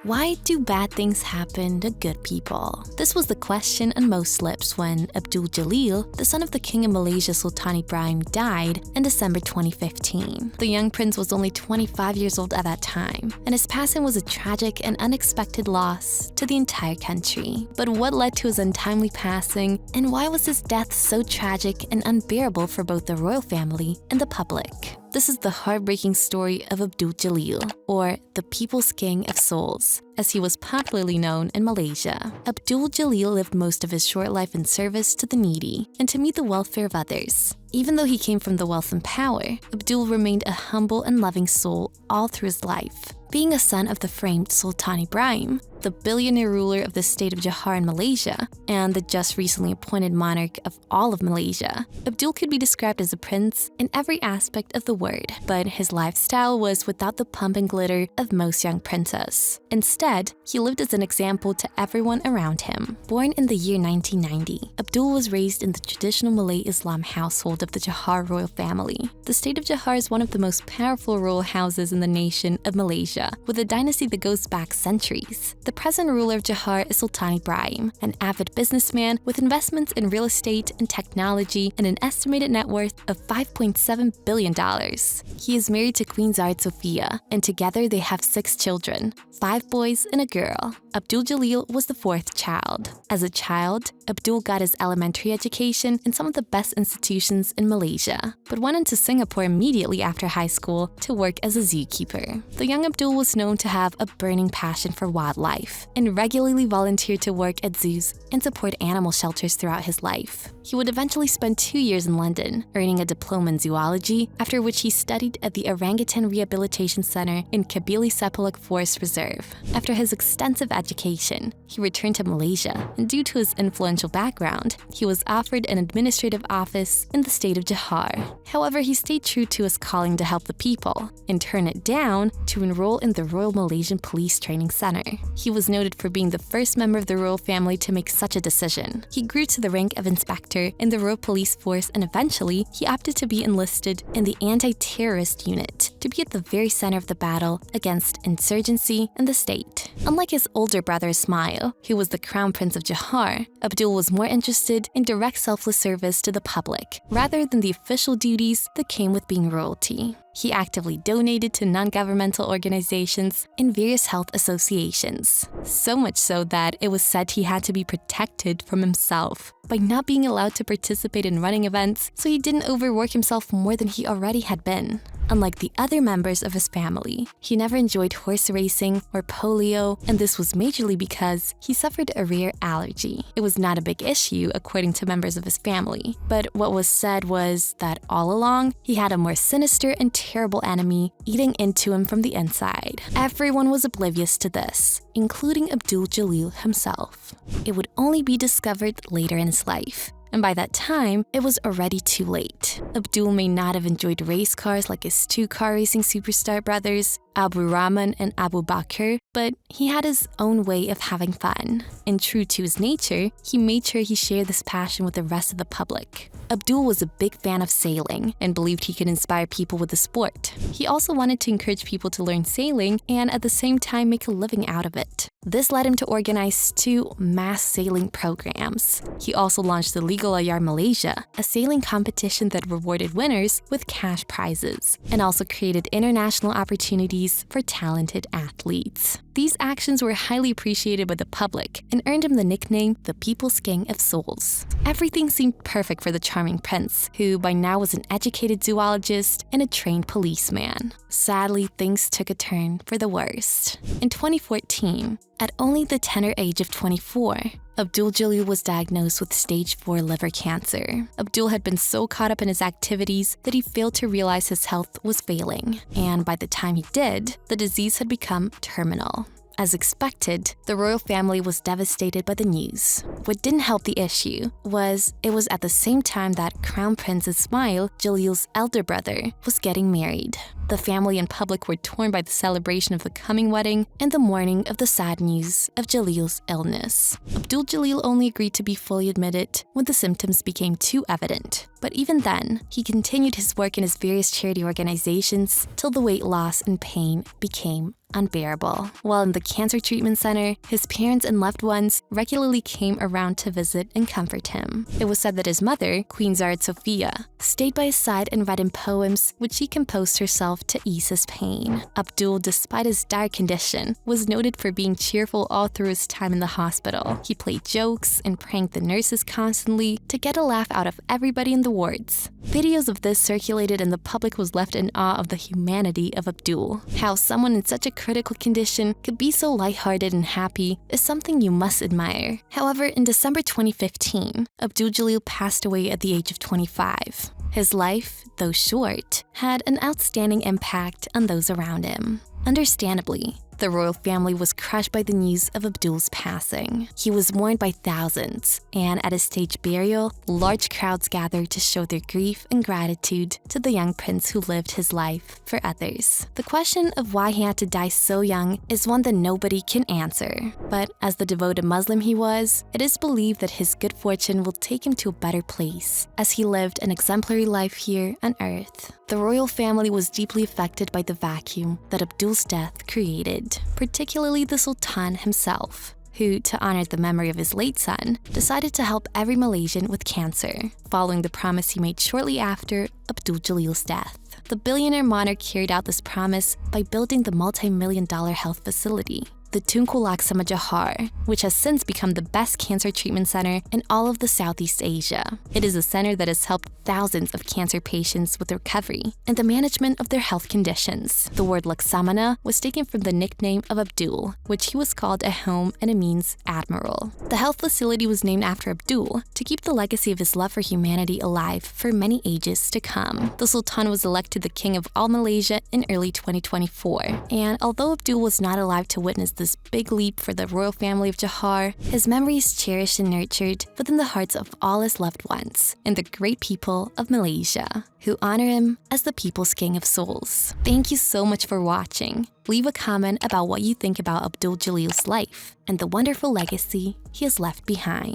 Why do bad things happen to good people? This was the question on most lips when Abdul Jalil, the son of the king of Malaysia Sultan Ibrahim, died in December 2015. The young prince was only 25 years old at that time, and his passing was a tragic and unexpected loss to the entire country. But what led to his untimely passing, and why was his death so tragic and unbearable for both the royal family and the public? This is the heartbreaking story of Abdul Jalil, or the People's King of Souls, as he was popularly known in Malaysia. Abdul Jalil lived most of his short life in service to the needy and to meet the welfare of others. Even though he came from the wealth and power, Abdul remained a humble and loving soul all through his life. Being a son of the famed Sultan Ibrahim, the billionaire ruler of the state of Johor in Malaysia, and the just recently appointed monarch of all of Malaysia, Abdul could be described as a prince in every aspect of the word, but his lifestyle was without the pomp and glitter of most young princes. Instead, he lived as an example to everyone around him. Born in the year 1990, Abdul was raised in the traditional Malay Islam household of the Johor royal family. The state of Johor is one of the most powerful royal houses in the nation of Malaysia, with a dynasty that goes back centuries. The present ruler of Johor is Sultan Ibrahim, an avid businessman with investments in real estate and technology and an estimated net worth of $5.7 billion. He is married to Queen Zahra Sofia, and together they have 6 children, 5 boys and a girl. Abdul Jalil was the 4th child. As a child, Abdul got his elementary education in some of the best institutions in Malaysia, but went into Singapore immediately after high school to work as a zookeeper. The young Abdul was known to have a burning passion for wildlife and regularly volunteered to work at zoos and support animal shelters throughout his life. He would eventually spend 2 years in London, earning a diploma in zoology, after which he studied at the Orangutan Rehabilitation Center in Kabili Sepulak Forest Reserve. After his extensive education, he returned to Malaysia, and due to his influential background, he was offered an administrative office in the state of Johor. However, he stayed true to his calling to help the people, and turned it down to enroll in the Royal Malaysian Police Training Center. He was noted for being the first member of the royal family to make such a decision. He grew to the rank of inspector in the Royal Police Force, and eventually, he opted to be enlisted in the anti-terrorist unit to be at the very center of the battle against insurgency in the state. Unlike his older brother Ismail, who was the Crown Prince of Johor, Abdul was more interested in direct selfless service to the public, rather than the official duties that came with being royalty. He actively donated to non-governmental organizations and various health associations, so much so that it was said he had to be protected from himself by not being allowed to participate in running events so he didn't overwork himself more than he already had been. Unlike the other members of his family, he never enjoyed horse racing or polio, and this was majorly because he suffered a rare allergy. It was not a big issue according to members of his family, but what was said was that all along, he had a more sinister and terrible enemy eating into him from the inside. Everyone was oblivious to this, including Abdul Jalil himself. It would only be discovered later in his life, and by that time, it was already too late. Abdul may not have enjoyed race cars like his 2 car racing superstar brothers, Abu Rahman and Abu Bakr, but he had his own way of having fun. And true to his nature, he made sure he shared this passion with the rest of the public. Abdul was a big fan of sailing and believed he could inspire people with the sport. He also wanted to encourage people to learn sailing and at the same time make a living out of it. This led him to organize 2 mass sailing programs. He also launched the Legal Layar Malaysia, a sailing competition that rewarded winners with cash prizes, and also created international opportunities for talented athletes. These actions were highly appreciated by the public and earned him the nickname the People's King of Souls. Everything seemed perfect for the charming prince, who by now was an educated zoologist and a trained policeman. Sadly, things took a turn for the worst. In 2014, at only the tender age of 24, Abdul Jalil was diagnosed with stage 4 liver cancer. Abdul had been so caught up in his activities that he failed to realize his health was failing, and by the time he did, the disease had become terminal. As expected, the royal family was devastated by the news. What didn't help the issue was it was at the same time that Crown Prince Ismail, Jalil's elder brother, was getting married. The family and public were torn by the celebration of the coming wedding and the mourning of the sad news of Jalil's illness. Abdul Jalil only agreed to be fully admitted when the symptoms became too evident. But even then, he continued his work in his various charity organizations till the weight loss and pain became unbearable. While in the cancer treatment center, his parents and loved ones regularly came around to visit and comfort him. It was said that his mother, Queen Zahra Sophia, stayed by his side and read him poems which she composed herself to ease his pain. Abdul, despite his dire condition, was noted for being cheerful all through his time in the hospital. He played jokes and pranked the nurses constantly to get a laugh out of everybody in the wards. Videos of this circulated and the public was left in awe of the humanity of Abdul. How someone in such a critical condition could be so lighthearted and happy is something you must admire. However, in December 2015, Abdul Jalil passed away at the age of 25. His life, though short, had an outstanding impact on those around him. Understandably, the royal family was crushed by the news of Abdul's passing. He was mourned by thousands, and at his stage burial, large crowds gathered to show their grief and gratitude to the young prince who lived his life for others. The question of why he had to die so young is one that nobody can answer. But as the devoted Muslim he was, it is believed that his good fortune will take him to a better place, as he lived an exemplary life here on earth. The royal family was deeply affected by the vacuum that Abdul's death created, particularly the Sultan himself, who, to honor the memory of his late son, decided to help every Malaysian with cancer, following the promise he made shortly after Abdul Jalil's death. The billionaire monarch carried out this promise by building the multi-million-dollar health facility, the Tunku Laksana Johor, which has since become the best cancer treatment center in all of the Southeast Asia. It is a center that has helped thousands of cancer patients with recovery and the management of their health conditions. The word Laksamana was taken from the nickname of Abdul, which he was called at home, and it means admiral. The health facility was named after Abdul to keep the legacy of his love for humanity alive for many ages to come. The Sultan was elected the king of all Malaysia in early 2024, and although Abdul was not alive to witness this big leap for the royal family of Johor, his memory is cherished and nurtured within the hearts of all his loved ones and the great people of Malaysia, who honor him as the people's king of souls. Thank you so much for watching. Leave a comment about what you think about Abdul Jalil's life and the wonderful legacy he has left behind.